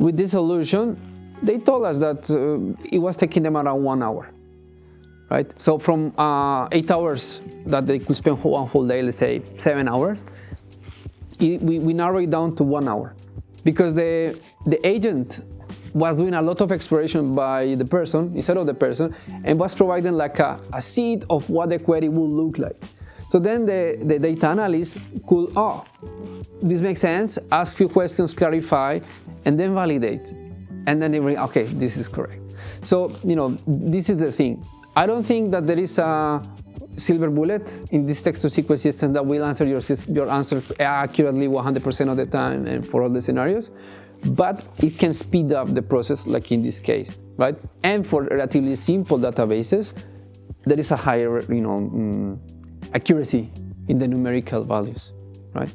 with this solution, they told us that it was taking them around 1 hour, right? So from 8 hours that they could spend one whole day, let's say 7 hours, we narrow it down to 1 hour, because the agent was doing a lot of exploration by the person instead of the person, and was providing like a seed of what the query would look like. So then the data analyst could, this makes sense, ask few questions, clarify, and then validate. And then they bring, okay, this is correct. So, this is the thing. I don't think that there is a silver bullet in this text-to-SQL system that will answer your answers accurately 100% of the time and for all the scenarios, but it can speed up the process, like in this case, right? And for relatively simple databases, there is a higher, accuracy in the numerical values, right?